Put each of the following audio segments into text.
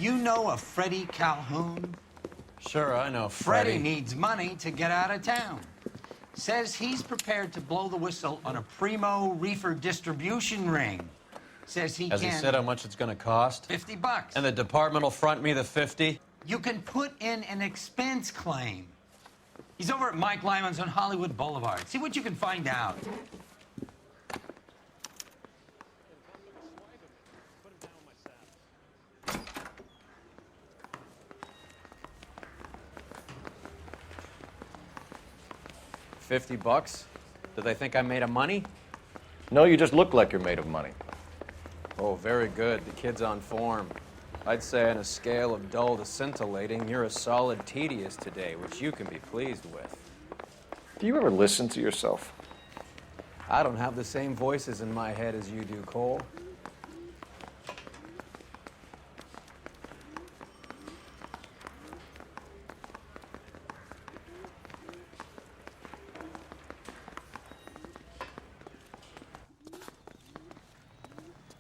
You know a Freddie Calhoun? Sure, I know Freddie needs money to get out of town. Says he's prepared to blow the whistle on a primo Reefer distribution ring. Says he Has he said how much it's gonna cost? $50. And the department will front me the 50? You can put in an expense claim. He's over at Mike Lyman's on Hollywood Boulevard. See what you can find out. $50? Do they think I'm made of money? No, you just look like you're made of money. Oh, very good. The kid's on form. I'd say on a scale of dull to scintillating, you're a solid tedious today, which you can be pleased with. Do you ever listen to yourself? I don't have the same voices in my head as you do, Cole.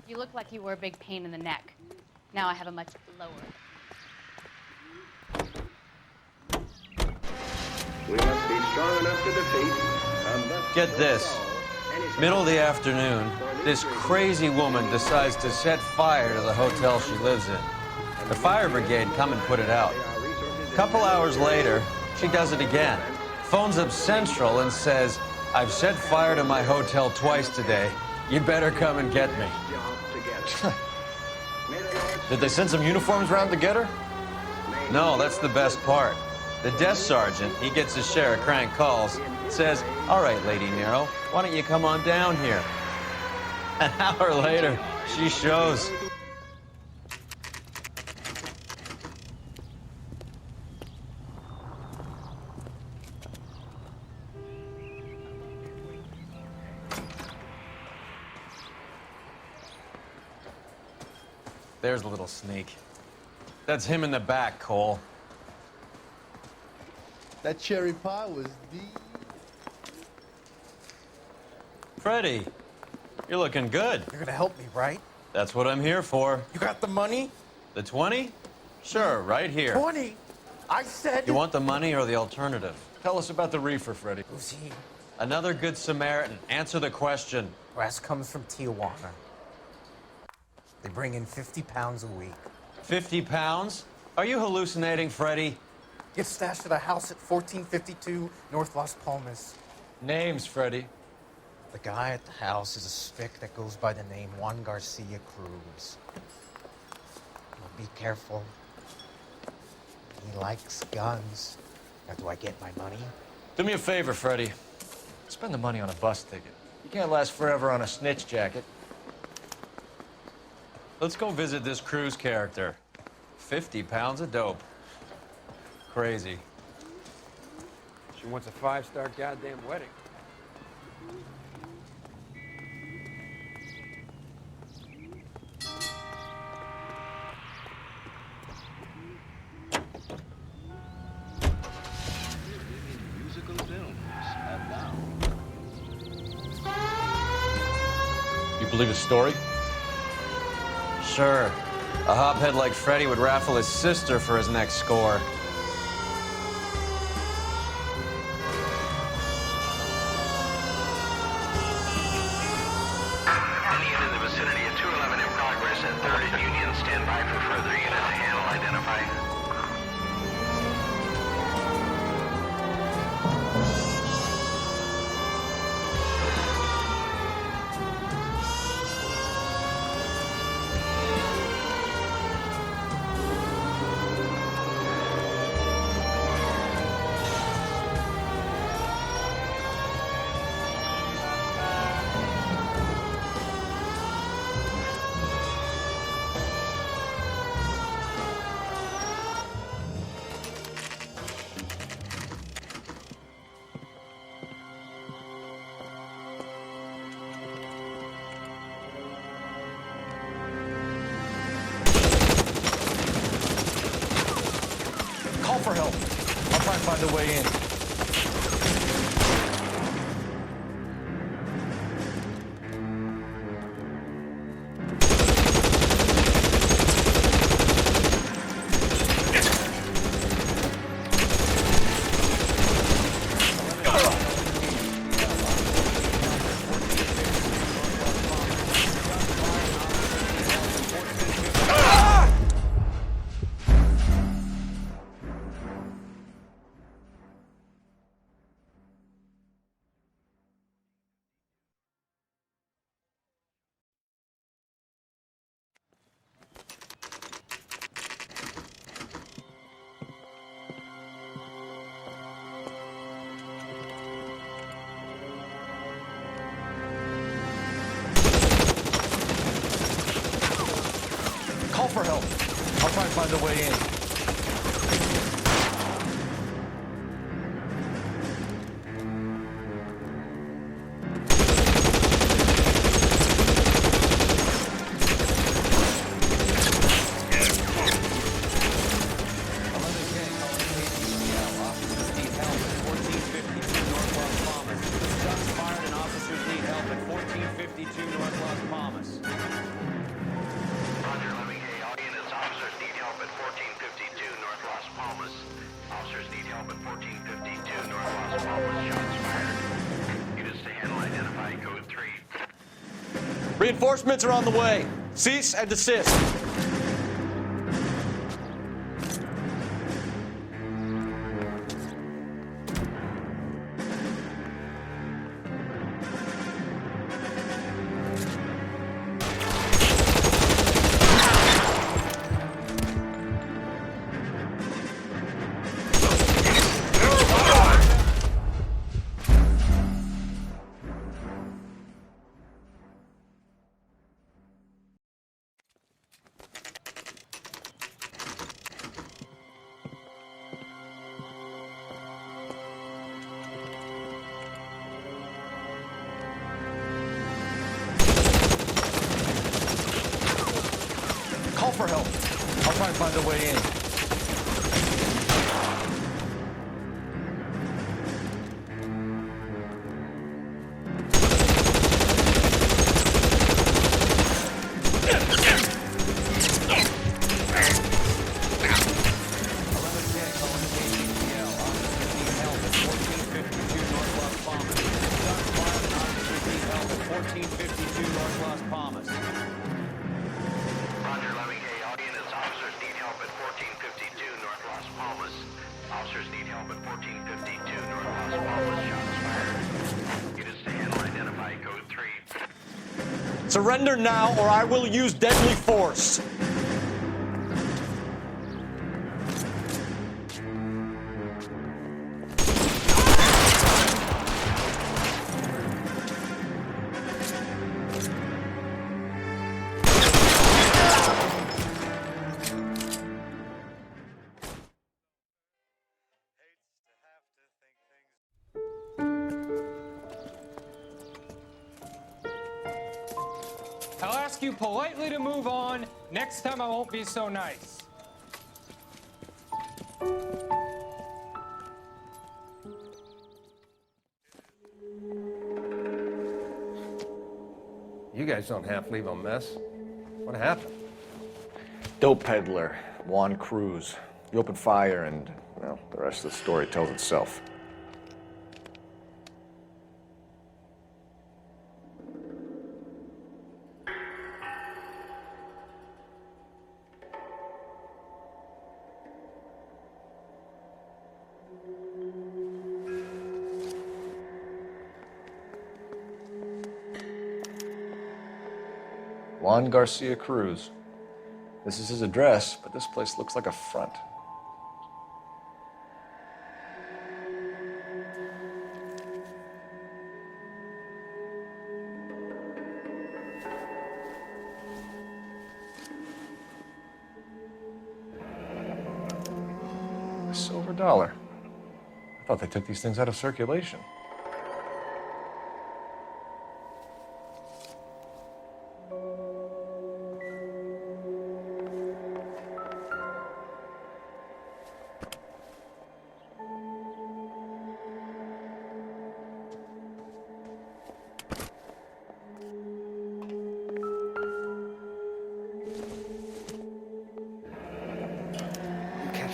You look like you were a big pain in the neck. Now I have a much lower. We must be strong enough to defeat. Get this. Middle of the afternoon, this crazy woman decides to set fire to the hotel she lives in. The fire brigade come and put it out. A couple hours later, she does it again. Phones up Central and says, "I've set fire to my hotel twice today. You better come and get me." Did they send some uniforms around to get her? No, that's the best part. The desk sergeant, he gets his share of crank calls, says, "All right, Lady Nero, why don't you come on down here?" An hour later, she shows. There's a little sneak. That's him in the back, Cole. That cherry pie was the... Freddie, you're looking good. You're gonna help me, right? That's what I'm here for. You got the money? The 20? Sure, right here. 20? I said... You want the money or the alternative? Tell us about the Reefer, Freddie. Who's he? Another good Samaritan. Answer the question. Brass comes from Tijuana. They bring in 50 pounds a week. 50 pounds? Are you hallucinating, Freddie? Get stashed at a house at 1452 North Las Palmas. Names, Freddie. The guy at the house is a spick that goes by the name Juan Garcia Cruz. Now be careful. He likes guns. Now, do I get my money? Do me a favor, Freddie. Spend the money on a bus ticket. You can't last forever on a snitch jacket. Let's go visit this Cruz character. 50 pounds of dope. Crazy. She wants a 5-star goddamn wedding. You believe his story? Sure. A hophead like Freddie would raffle his sister for his next score. Any unit in the vicinity of 211 in progress at 3rd and Union. Stand by for further unit to handle identify. Call for help. I'll try and find a way in. for help. I'll try and find a way in. Reinforcements are on the way. Cease and desist. Call for help. I'll try and find a way in. Surrender now, or I will use deadly force. I'll ask you politely to move on. Next time I won't be so nice. You guys don't half leave a mess. What happened? Dope peddler, Juan Cruz. You opened fire and, well, the rest of the story tells itself. Juan Garcia Cruz. This is his address, but this place looks like a front. A silver dollar. I thought they took these things out of circulation.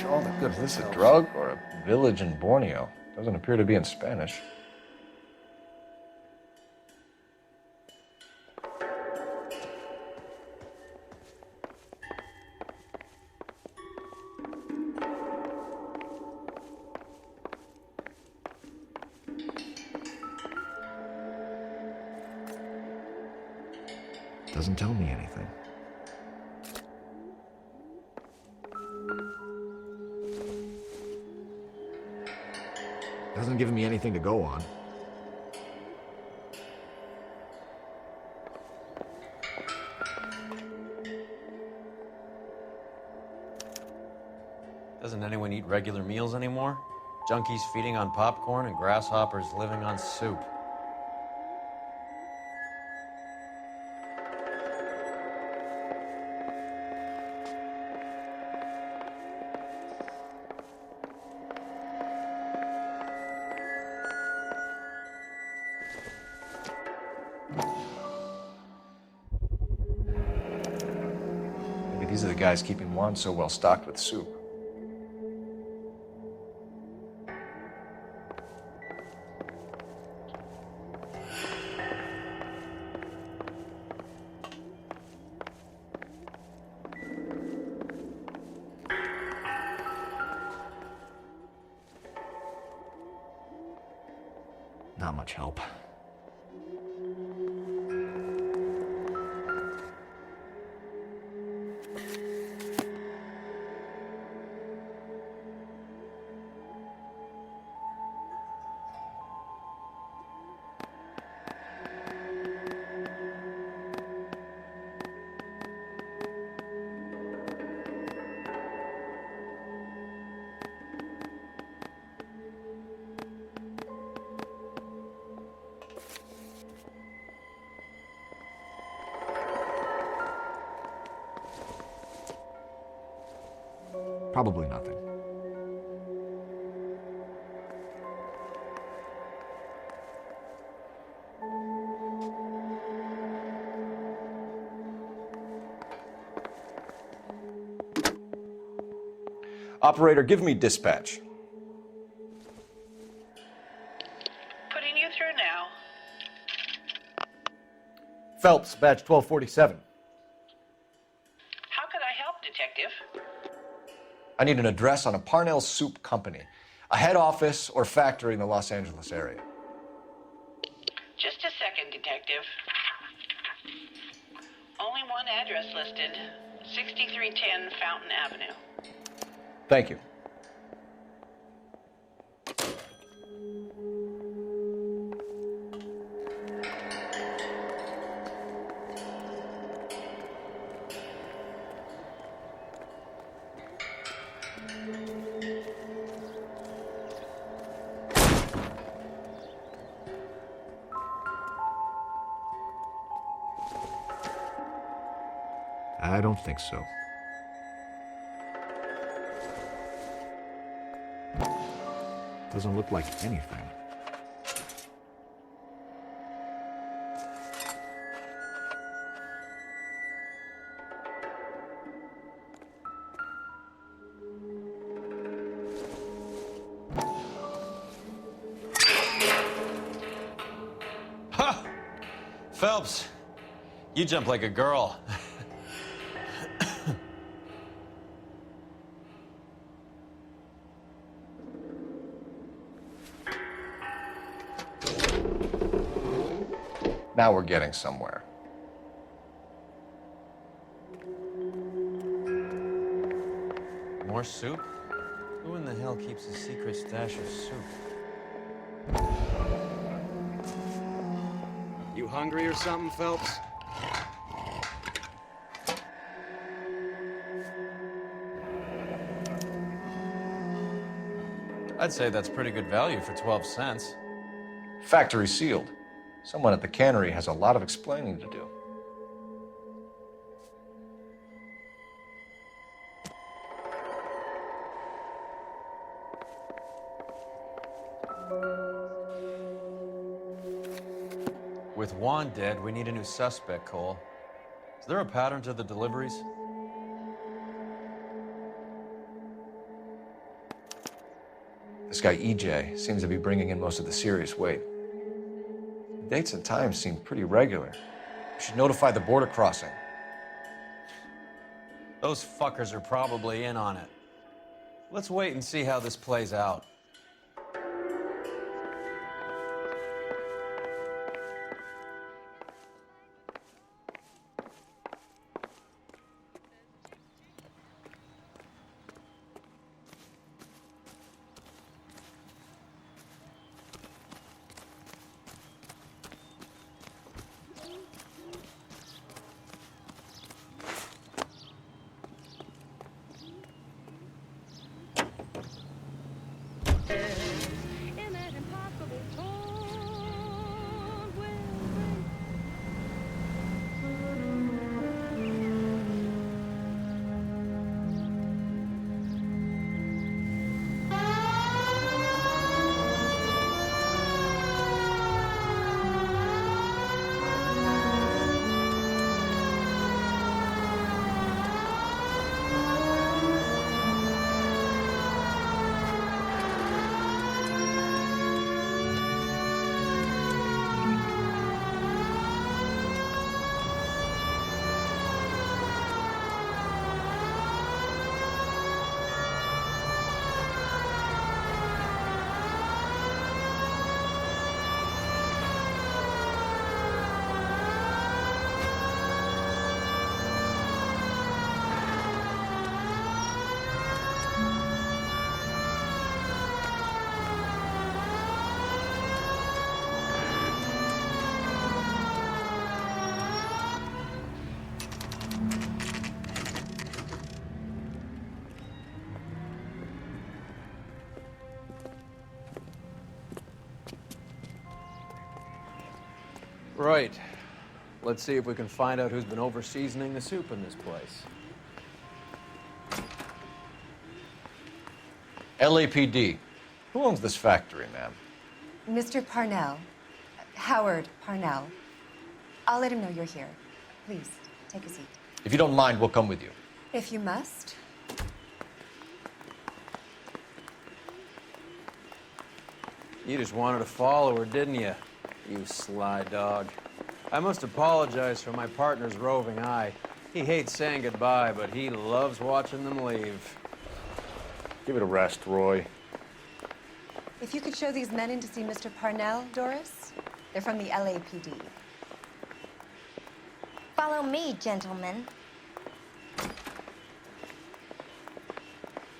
All the good. Is this a drug or a village in Borneo? Doesn't appear to be in Spanish. Doesn't tell me anything. Doesn't give me anything to go on. eat regular meals anymore. Junkies feeding on popcorn and grasshoppers living on soup. Maybe these are the guys keeping Juan so well stocked with soup. Not much help. Probably nothing. Operator, give me dispatch. Putting you through now. Phelps, badge 1247. How could I help, Detective? I need an address on a Parnell Soup Company, a head office or factory in the Los Angeles area. Just a second, Detective. Only one address listed, 6310 Fountain Avenue. Thank you. I don't think so. Doesn't look like anything. Ha! Phelps, you jump like a girl. Now we're getting somewhere. More soup? Who in the hell keeps a secret stash of soup? You hungry or something, Phelps? I'd say that's pretty good value for 12 cents. Factory sealed. Someone at the cannery has a lot of explaining to do. With Juan dead, we need a new suspect, Cole. Is there a pattern to the deliveries? This guy EJ seems to be bringing in most of the serious weight. The dates and times seem pretty regular. We should notify the border crossing. Those fuckers are probably in on it. Let's wait and see how this plays out. Right. Let's see if we can find out who's been over-seasoning the soup in this place. LAPD. Who owns this factory, ma'am? Mr. Parnell. Howard Parnell. I'll let him know you're here. Please, take a seat. If you don't mind, we'll come with you. If you must. You just wanted to follow her, didn't you? You sly dog. I must apologize for my partner's roving eye. He hates saying goodbye, but he loves watching them leave. Give it a rest, Roy. If you could show these men in to see Mr. Parnell, Doris. They're from the LAPD. Follow me, gentlemen.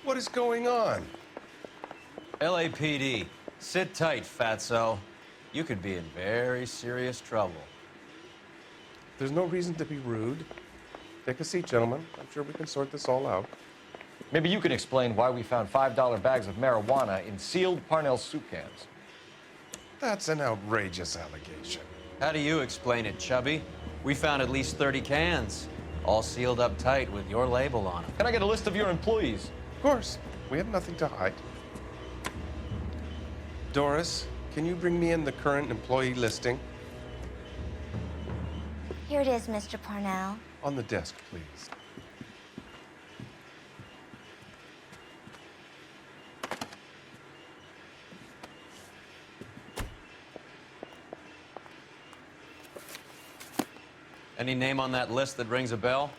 What is going on? LAPD, sit tight, fatso. You could be in very serious trouble. There's no reason to be rude. Take a seat, gentlemen. I'm sure we can sort this all out. Maybe you can explain why we found $5 bags of marijuana in sealed Parnell soup cans. That's an outrageous allegation. How do you explain it, Chubby? We found at least 30 cans, all sealed up tight with your label on them. Can I get a list of your employees? Of course. We have nothing to hide. Doris, can you bring me in the current employee listing? Here it is, Mr. Parnell. On the desk, please. Any name on that list that rings a bell?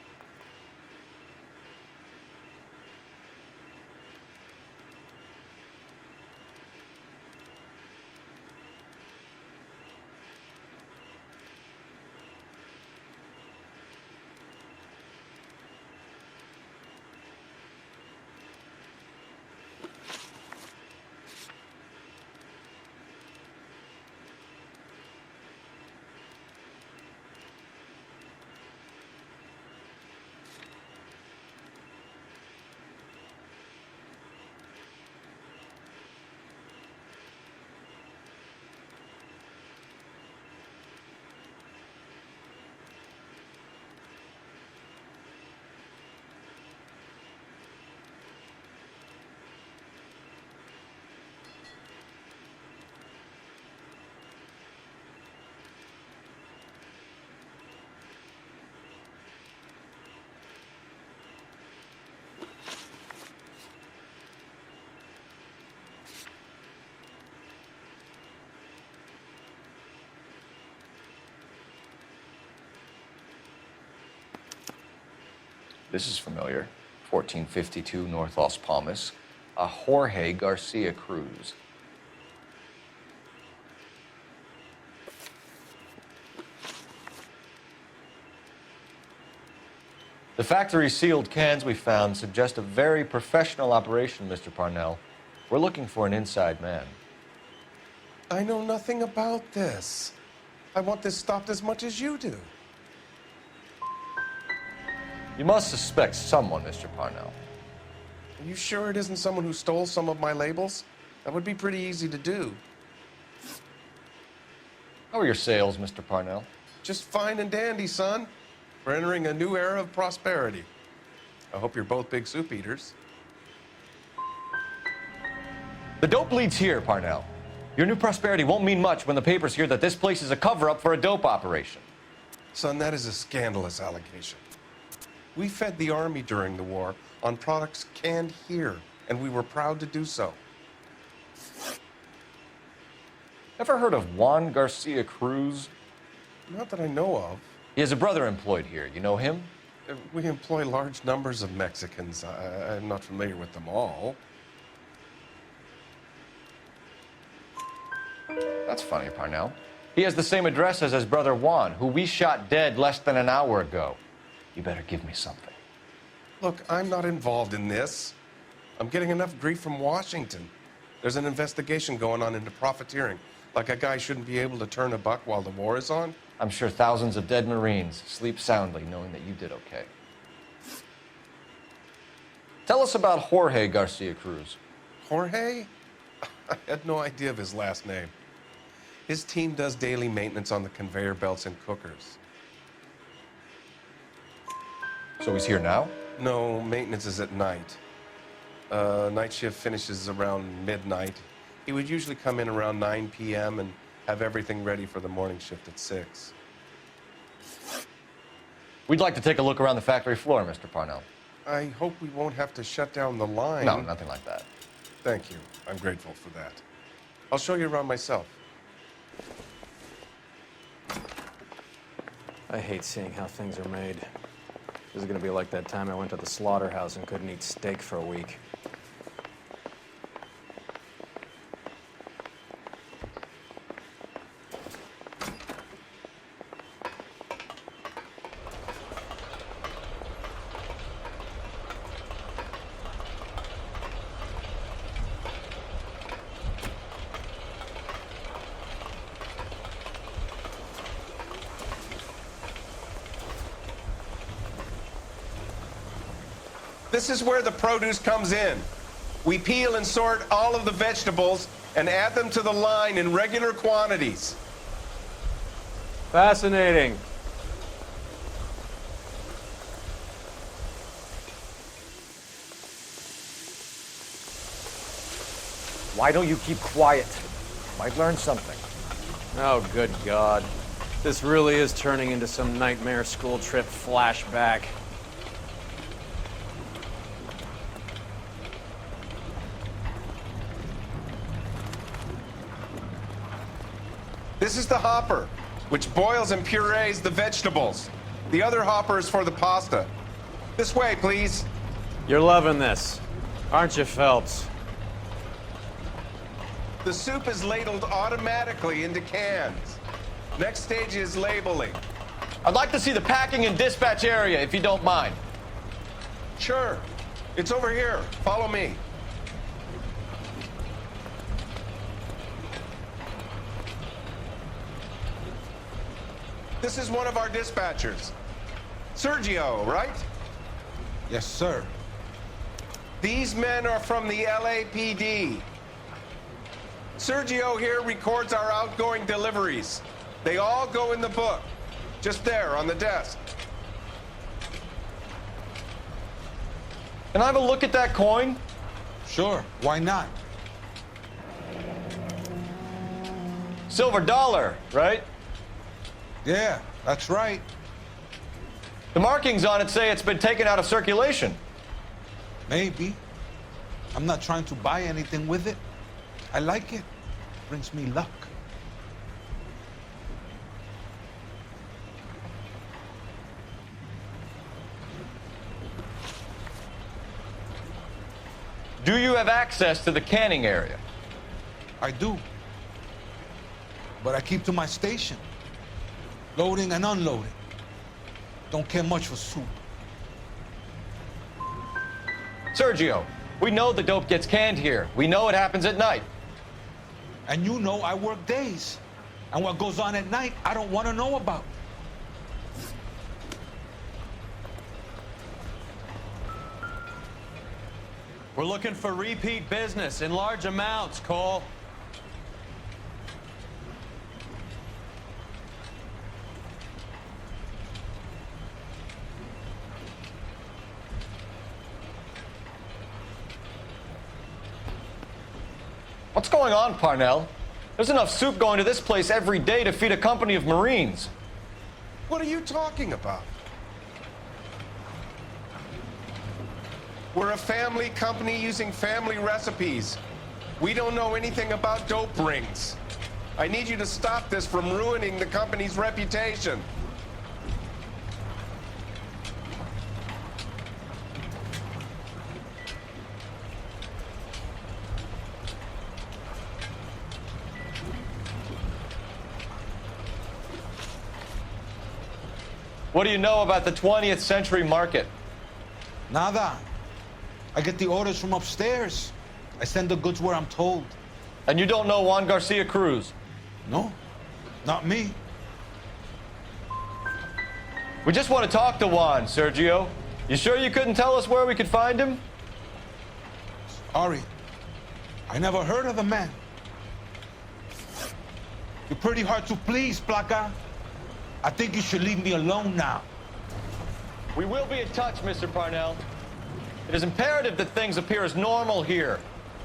This is familiar. 1452 North Las Palmas. A Jorge Garcia Cruz. The factory sealed cans we found suggest a very professional operation, Mr. Parnell. We're looking for an inside man. I know nothing about this. I want this stopped as much as you do. You must suspect someone, Mr. Parnell. Are you sure it isn't someone who stole some of my labels? That would be pretty easy to do. How are your sales, Mr. Parnell? Just fine and dandy, son. We're entering a new era of prosperity. I hope you're both big soup eaters. The dope leads here, Parnell. Your new prosperity won't mean much when the papers hear that this place is a cover-up for a dope operation. Son, that is a scandalous allegation. We fed the Army during the war on products canned here, and we were proud to do so. Ever heard of Juan Garcia Cruz? Not that I know of. He has a brother employed here. You know him? We employ large numbers of Mexicans. I'm not familiar with them all. That's funny, Parnell. He has the same address as his brother Juan, who we shot dead less than an hour ago. You better give me something. Look, I'm not involved in this. I'm getting enough grief from Washington. There's an investigation going on into profiteering. Like a guy shouldn't be able to turn a buck while the war is on. I'm sure thousands of dead Marines sleep soundly knowing that you did okay. Tell us about Jorge Garcia Cruz. Jorge? I had no idea of his last name. His team does daily maintenance on the conveyor belts and cookers. So he's here now? No, maintenance is at night. Night shift finishes around midnight. He would usually come in around 9 p.m. and have everything ready for the morning shift at 6. We'd like to take a look around the factory floor, Mr. Parnell. I hope we won't have to shut down the line. No, nothing like that. Thank you. I'm grateful for that. I'll show you around myself. I hate seeing how things are made. This is gonna be like that time I went to the slaughterhouse and couldn't eat steak for a week. This is where the produce comes in. We peel and sort all of the vegetables and add them to the line in regular quantities. Fascinating. Why don't you keep quiet? Might learn something. Oh, good God. This really is turning into some nightmare school trip flashback. This is the hopper, which boils and purees the vegetables. The other hopper is for the pasta. This way, please. You're loving this, aren't you, Phelps? The soup is ladled automatically into cans. Next stage is labeling. I'd like to see the packing and dispatch area, if you don't mind. Sure. It's over here. Follow me. This is one of our dispatchers. Sergio, right? Yes, sir. These men are from the LAPD. Sergio here records our outgoing deliveries. They all go in the book, just there on the desk. Can I have a look at that coin? Sure, why not? Silver dollar, right? Yeah, that's right. The markings on it say it's been taken out of circulation. Maybe. I'm not trying to buy anything with it. I like it. Brings me luck. Do you have access to the canning area? I do. But I keep to my station. Loading and unloading. Don't care much for soup. Sergio, we know the dope gets canned here. We know it happens at night. And you know I work days. And what goes on at night, I don't want to know about. We're looking for repeat business in large amounts, Cole. What's going on, Parnell? There's enough soup going to this place every day to feed a company of Marines. What are you talking about? We're a family company using family recipes. We don't know anything about dope rings. I need you to stop this from ruining the company's reputation. What do you know about the 20th century market? Nada. I get the orders from upstairs. I send the goods where I'm told. And you don't know Juan Garcia Cruz? No, not me. We just want to talk to Juan, Sergio. You sure you couldn't tell us where we could find him? Sorry. I never heard of the man. You're pretty hard to please, Placa. I think you should leave me alone now. We will be in touch, Mr. Parnell. It is imperative that things appear as normal here.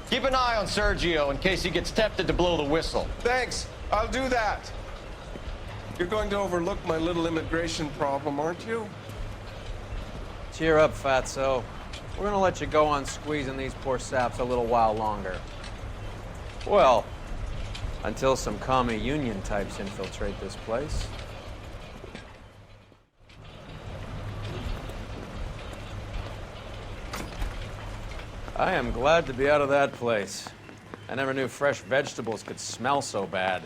Keep an eye on Sergio in case he gets tempted to blow the whistle. Thanks. I'll do that. You're going to overlook my little immigration problem, aren't you? Cheer up, Fatso. We're gonna let you go on squeezing these poor saps a little while longer. Well, until some commie union types infiltrate this place. I am glad to be out of that place. I never knew fresh vegetables could smell so bad.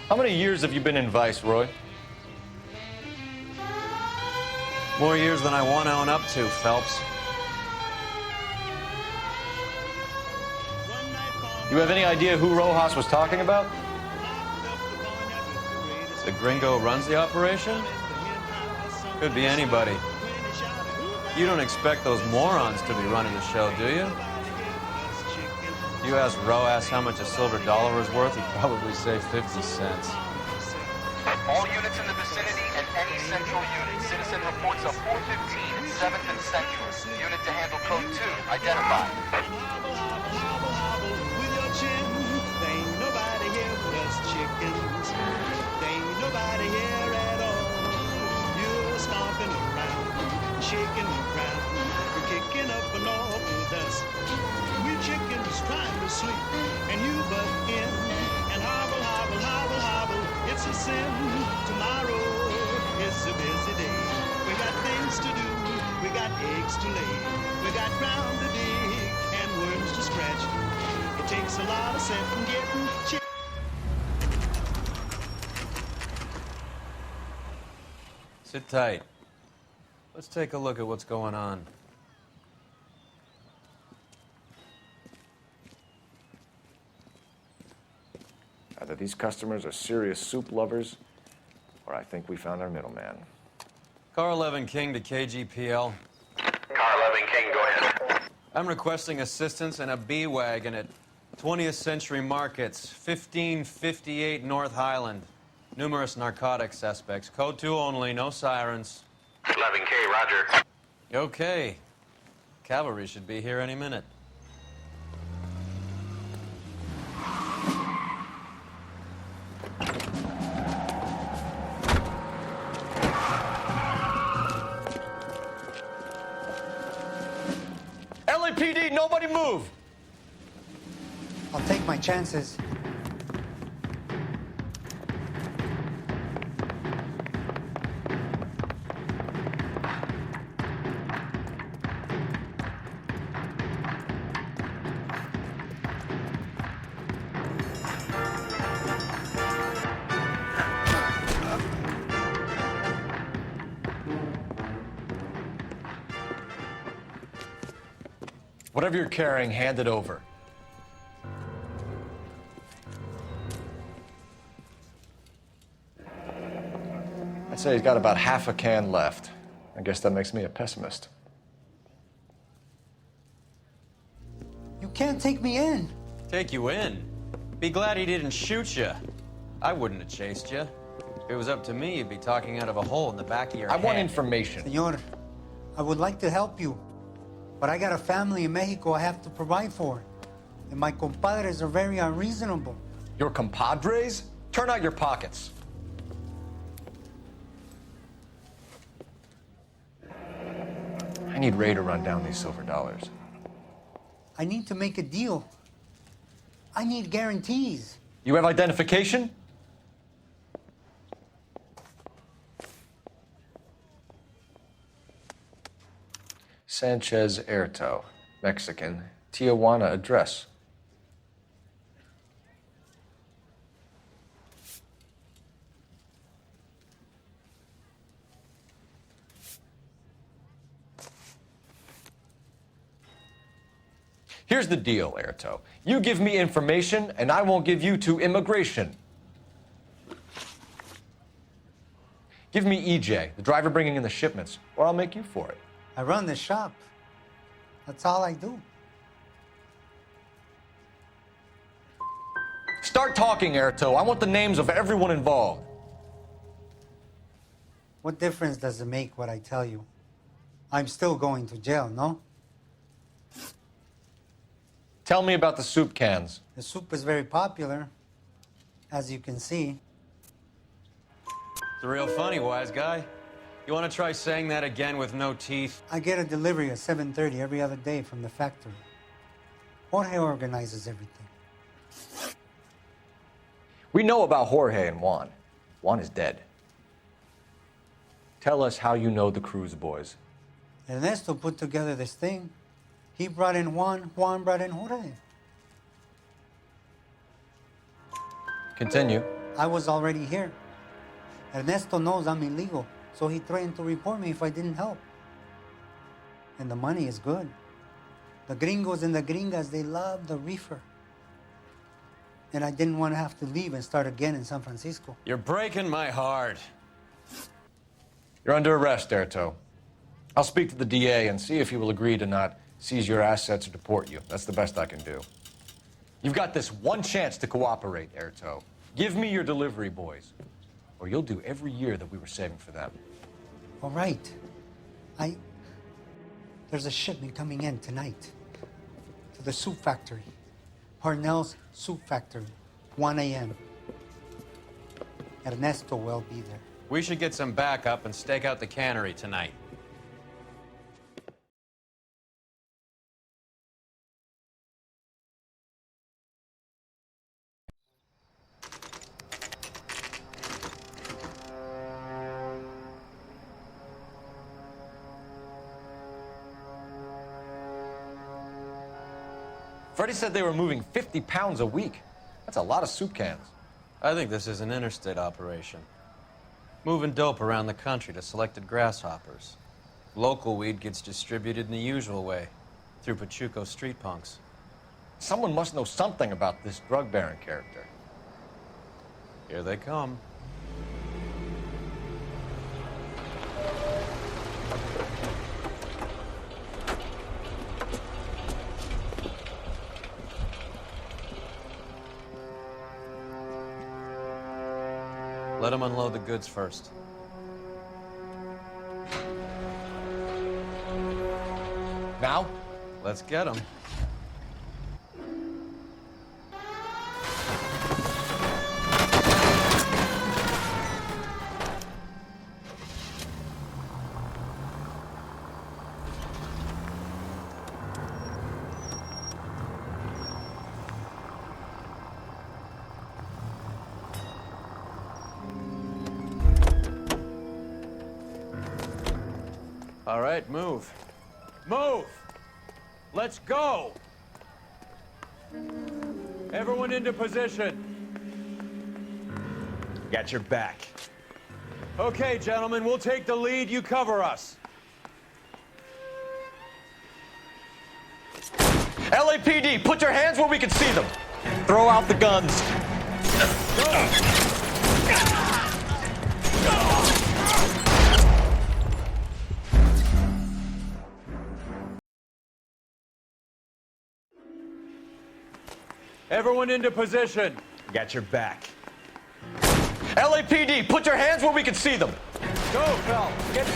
How many years have you been in Viceroy? More years than I want to own up to, Phelps. You have any idea who Rojas was talking about? The gringo who runs the operation? Could be anybody. You don't expect those morons to be running the show, do you? You ask Rojas how much a silver dollar is worth, he'd probably say 50 cents. All units in the vicinity and any central unit. Citizen reports of 415 at 7th and Central. Unit to handle code 2, identified. With your chin, there ain't nobody here but us chickens. There ain't nobody here at all. You're stomping around, shaking around. You're kicking up an awful dust. We chickens trying to sleep, and you butt in and hobble, hobble, hobble, hobble. It's a sin. Tomorrow is a busy day. We got things to do. We got eggs to lay. We got ground to dig and worms to scratch. It takes a lot of sense in getting chicken. Sit tight. Let's take a look at what's going on. Either these customers are serious soup lovers, or I think we found our middleman. Car 11 King to KGPL. Car 11 King, go ahead. I'm requesting assistance in a B-Wagon at 20th Century Markets, 1558 North Highland. Numerous narcotic suspects. Code 2 only, no sirens. 11K, roger. Okay. Cavalry should be here any minute. LAPD, nobody move! I'll take my chances. Whatever you're carrying, hand it over. I'd say he's got about half a can left. I guess that makes me a pessimist. You can't take me in. Take you in? Be glad he didn't shoot you. I wouldn't have chased you. If it was up to me, you'd be talking out of a hole in the back of your head. I want information. Senor, I would like to help you, but I got a family in Mexico I have to provide for. And my compadres are very unreasonable. Your compadres? Turn out your pockets. I need Ray to run down these silver dollars. I need to make a deal. I need guarantees. You have identification? Sanchez Erto, Mexican, Tijuana address. Here's the deal, Airto. You give me information, and I won't give you to immigration. Give me EJ, the driver bringing in the shipments, or I'll make you for it. I run the shop. That's all I do. Start talking, Airto. I want the names of everyone involved. What difference does it make what I tell you? I'm still going to jail, no? Tell me about the soup cans. The soup is very popular, as you can see. It's real funny, wise guy. You want to try saying that again with no teeth? I get a delivery at 7:30 every other day from the factory. Jorge organizes everything. We know about Jorge and Juan. Juan is dead. Tell us how you know the Cruz boys. Ernesto put together this thing. He brought in Juan, Juan brought in Jorge. Continue. I was already here. Ernesto knows I'm illegal, so he threatened to report me if I didn't help. And the money is good. The gringos and the gringas, they love the reefer. And I didn't want to have to leave and start again in San Francisco. You're breaking my heart. You're under arrest, Airto. I'll speak to the DA and see if he will agree to not seize your assets or deport you. That's the best I can do. You've got this one chance to cooperate, Airto. Give me your delivery boys, or you'll do every year that we were saving for them. All right. There's a shipment coming in tonight to the soup factory. Parnell's Soup Factory, 1 a.m. Ernesto will be there. We should get some backup and stake out the cannery tonight. Freddie said they were moving 50 pounds a week. That's a lot of soup cans. I think this is an interstate operation. Moving dope around the country to selected grasshoppers. Local weed gets distributed in the usual way, through Pachuco street punks. Someone must know something about this drug baron character. Here they come. Let them unload the goods first. Now? Let's get them. All right, move. Move! Let's go! Everyone into position. Got your back. Okay, gentlemen, we'll take the lead. You cover us. LAPD, put your hands where we can see them. Throw out the guns. Everyone into position. Got your back. LAPD, put your hands where we can see them. Go, Phil. Get...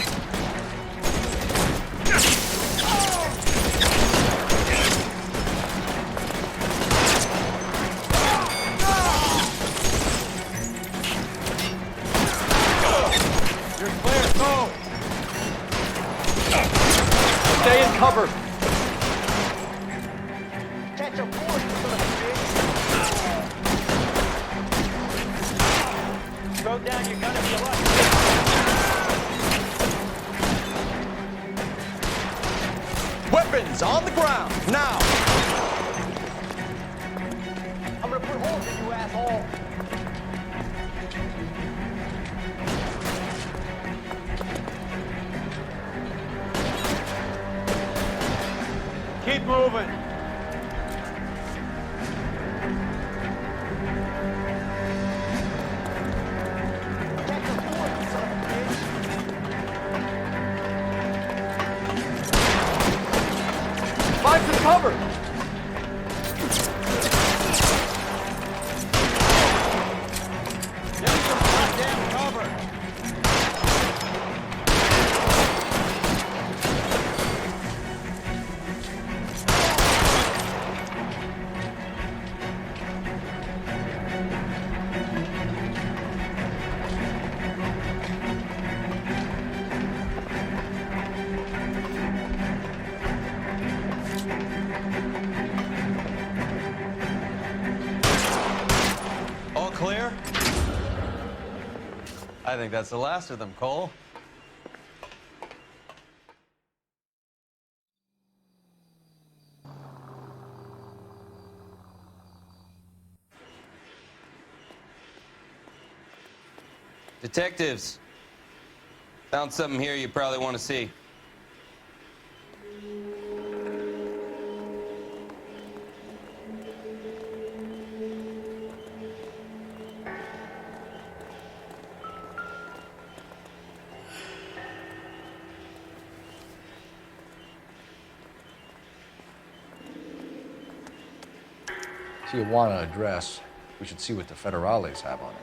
You're clear. Go. Stay in cover. Catch a board, you son of a bitch. Throw down your gun if you like. Weapons on the ground, now! I'm gonna put holes in you, asshole. Keep moving. Find some cover! Give me some goddamn cover! All clear? I think that's the last of them, Cole. Detectives, found something here you probably want to see. Tijuana address. We should see what the federales have on it.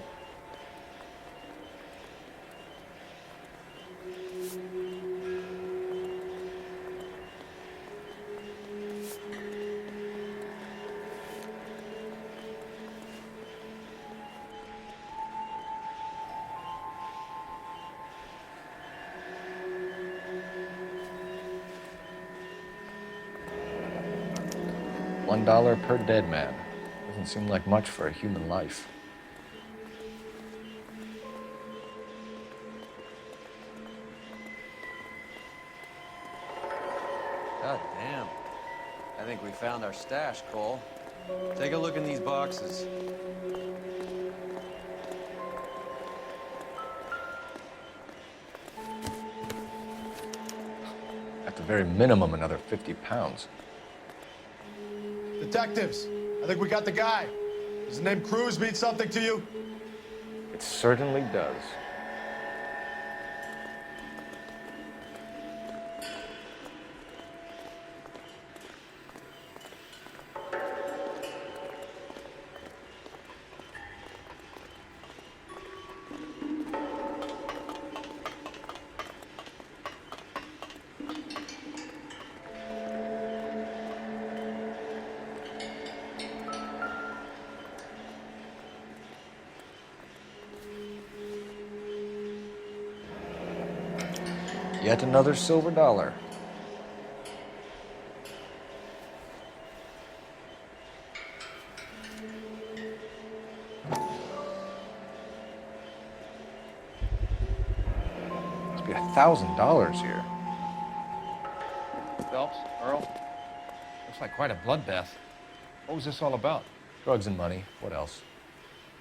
$1 per dead man. Doesn't seem like much for a human life. God damn. I think we found our stash, Cole. Take a look in these boxes. At the very minimum, another 50 pounds. Detectives, I think we got the guy. Does the name Cruz mean something to you? It certainly does. Yet another silver dollar. Must be $1,000 here. Phelps, Earl, looks like quite a bloodbath. What was this all about? Drugs and money. What else?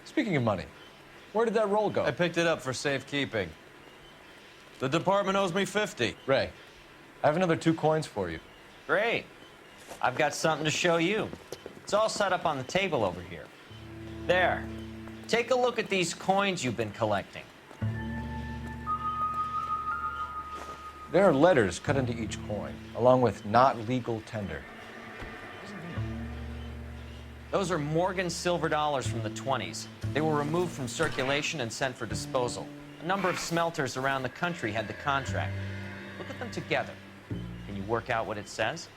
Speaking of money, where did that roll go? I picked it up for safekeeping. The department owes me 50. Ray, I have another 2 coins for you. Great. I've got something to show you. It's all set up on the table over here. There. Take a look at these coins you've been collecting. There are letters cut into each coin, along with not legal tender. Those are Morgan silver dollars from the 20s. They were removed from circulation and sent for disposal. A number of smelters around the country had the contract. Look at them together. Can you work out what it says?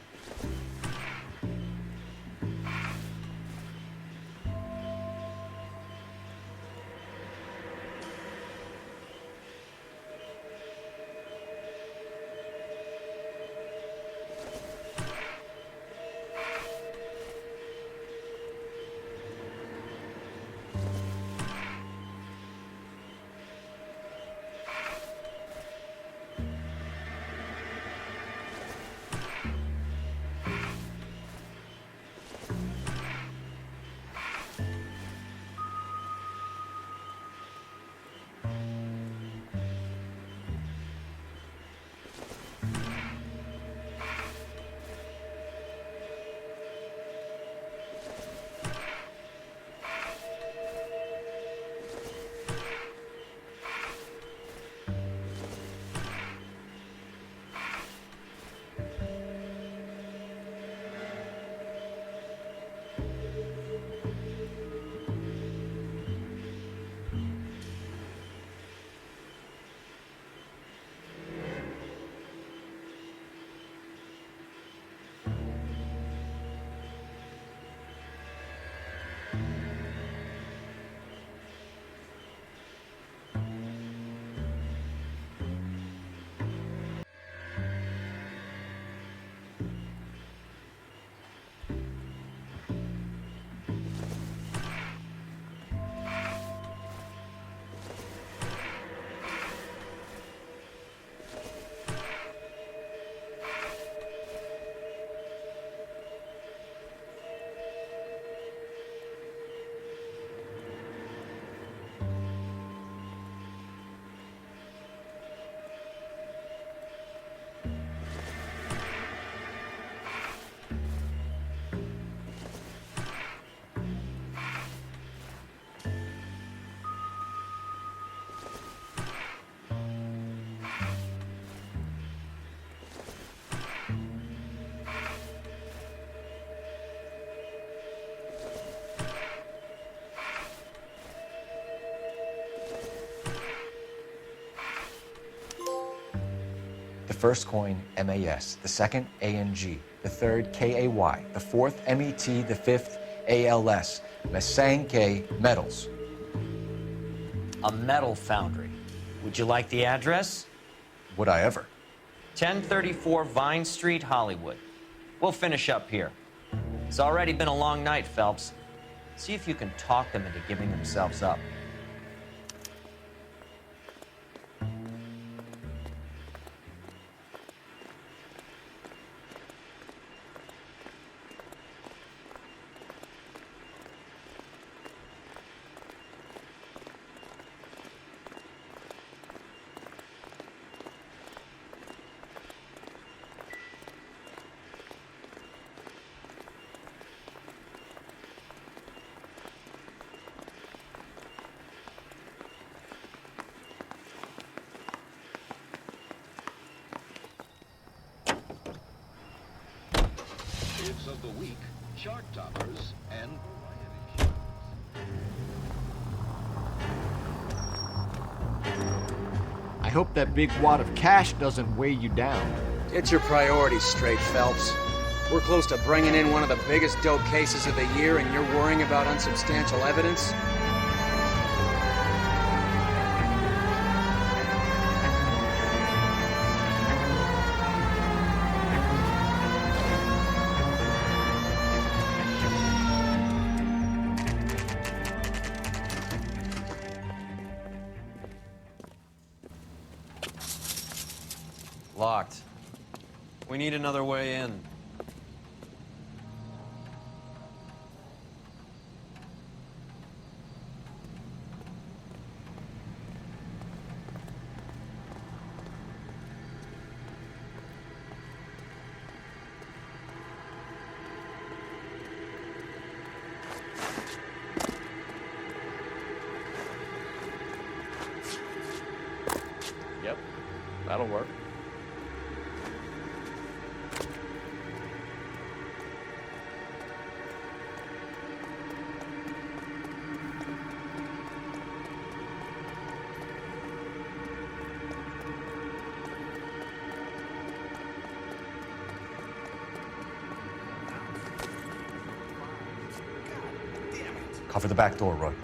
first coin, MAS, the second, ANG, the third, KAY, the fourth, MET, the fifth, ALS, Masanke Metals. A metal foundry. Would you like the address? Would I ever? 1034 Vine Street, Hollywood. We'll finish up here. It's already been a long night, Phelps. See if you can talk them into giving themselves up. Hits of the week, chart toppers, and I hope that big wad of cash doesn't weigh you down. Get your priorities straight, Phelps. We're close to bringing in one of the biggest dope cases of the year, and you're worrying about unsubstantial evidence? Locked. We need another way in. Yep, that'll work. Cover the back door, Roy. You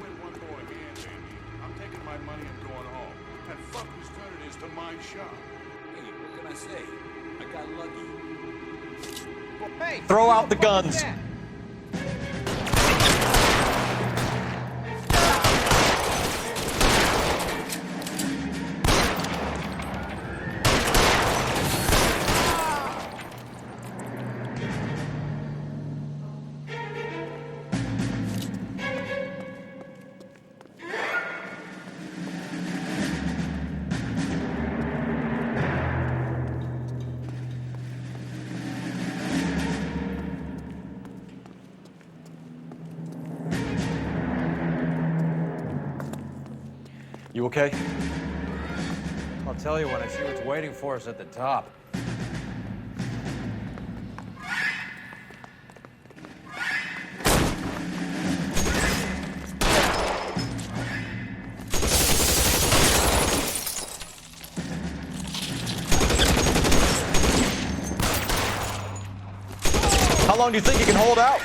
win one more hand, baby. I'm taking my money and going home. And fuck whose turn it is to my shop. Hey, what can I say? I got lucky. Hey! Throw out the guns! You okay? I'll tell you when I see what's waiting for us at the top. How long do you think you can hold out?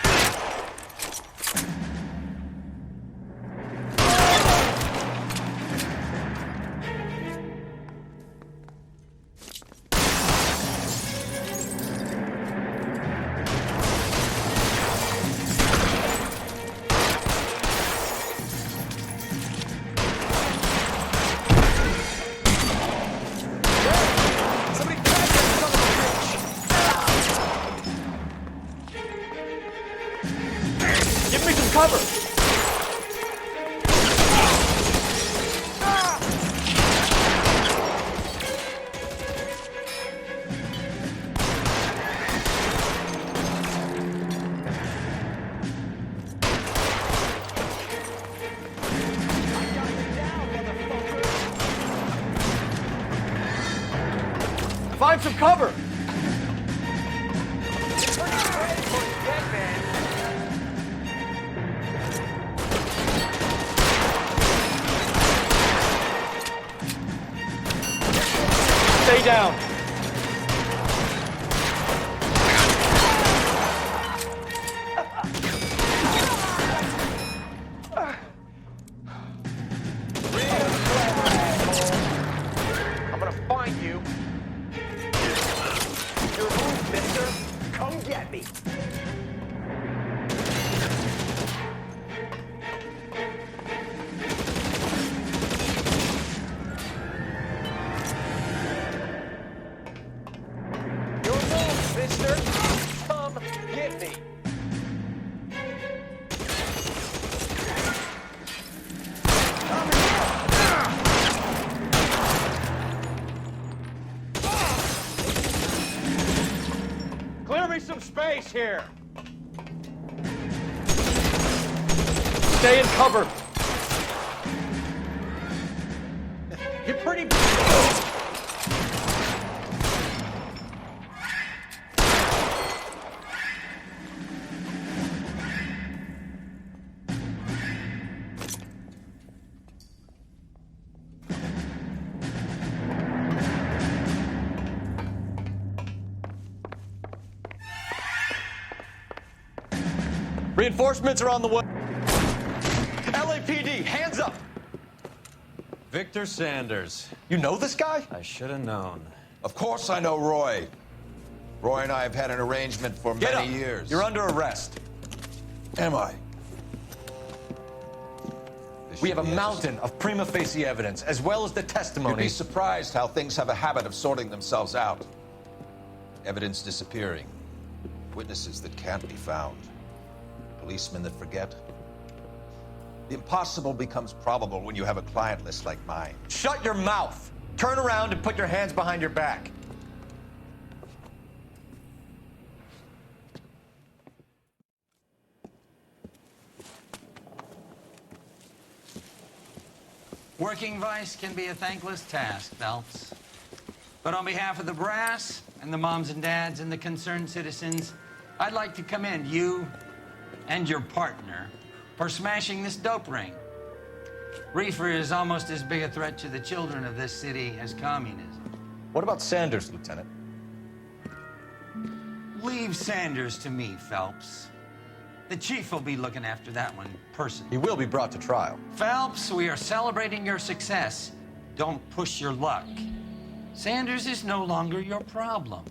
Give me some cover! 'Find some cover! Stay down. Get me! Your move, mister! Come get me! Clear me some space here. Stay in cover. You're pretty... Reinforcements are on the way. LAPD, hands up! Victor Sanders. You know this guy? I should have known. Of course I know Roy. Roy and I have had an arrangement for Get many up. years. You're under arrest. Am I? We have a mountain of prima facie evidence, as well as the testimony. You'd be surprised how things have a habit of sorting themselves out. Evidence disappearing. Witnesses that can't be found. Policemen that forget. The impossible becomes probable when you have a client list like mine. Shut your mouth! Turn around and put your hands behind your back. Working vice can be a thankless task, Phelps. But on behalf of the brass and the moms and dads and the concerned citizens, I'd like to commend you and your partner for smashing this dope ring. Reefer is almost as big a threat to the children of this city as communism. What about Sanders, Lieutenant? Leave Sanders to me, Phelps. The chief will be looking after that one personally. He will be brought to trial. Phelps, we are celebrating your success. Don't push your luck. Sanders is no longer your problem.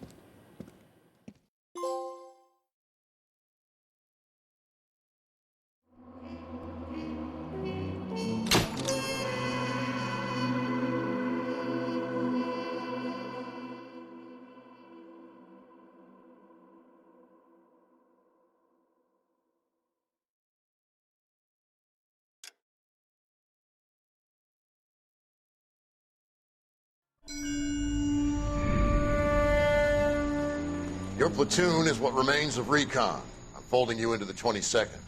Your platoon is what remains of recon. I'm folding you into the 22nd.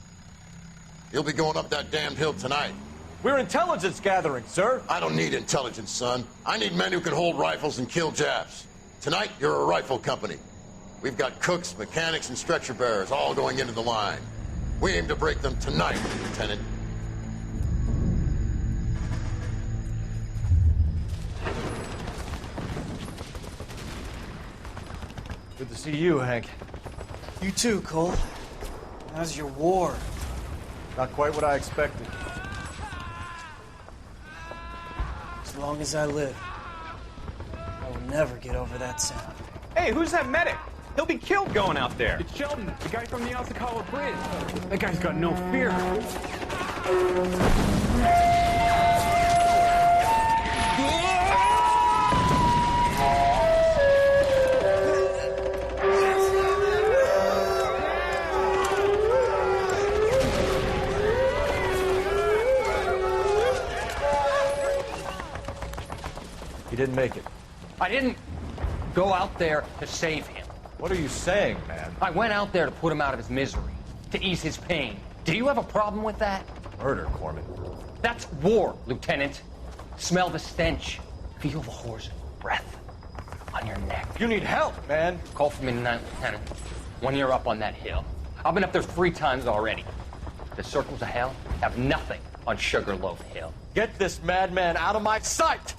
You'll be going up that damned hill tonight. We're intelligence gathering, sir. I don't need intelligence, son. I need men who can hold rifles and kill Japs. Tonight, you're a rifle company. We've got cooks, mechanics, and stretcher bearers all going into the line. We aim to break them tonight, Lieutenant. Good to see you, Hank. You too, Cole. How's your war? Not quite what I expected. As long as I live, I will never get over that sound. Hey, who's that medic? He'll be killed going out there. It's Sheldon, the guy from the Osakawa Bridge. That guy's got no fear. He didn't make it. I didn't go out there to save him. What are you saying, man? I went out there to put him out of his misery, to ease his pain. Do you have a problem with that? Murder, Corman. That's war, Lieutenant. Smell the stench. Feel the horse's breath on your neck. You need help, man. Call for me tonight, Lieutenant. When you're up on that hill. I've been up there 3 times already. The circles of hell have nothing on Sugarloaf Hill. Get this madman out of my sight!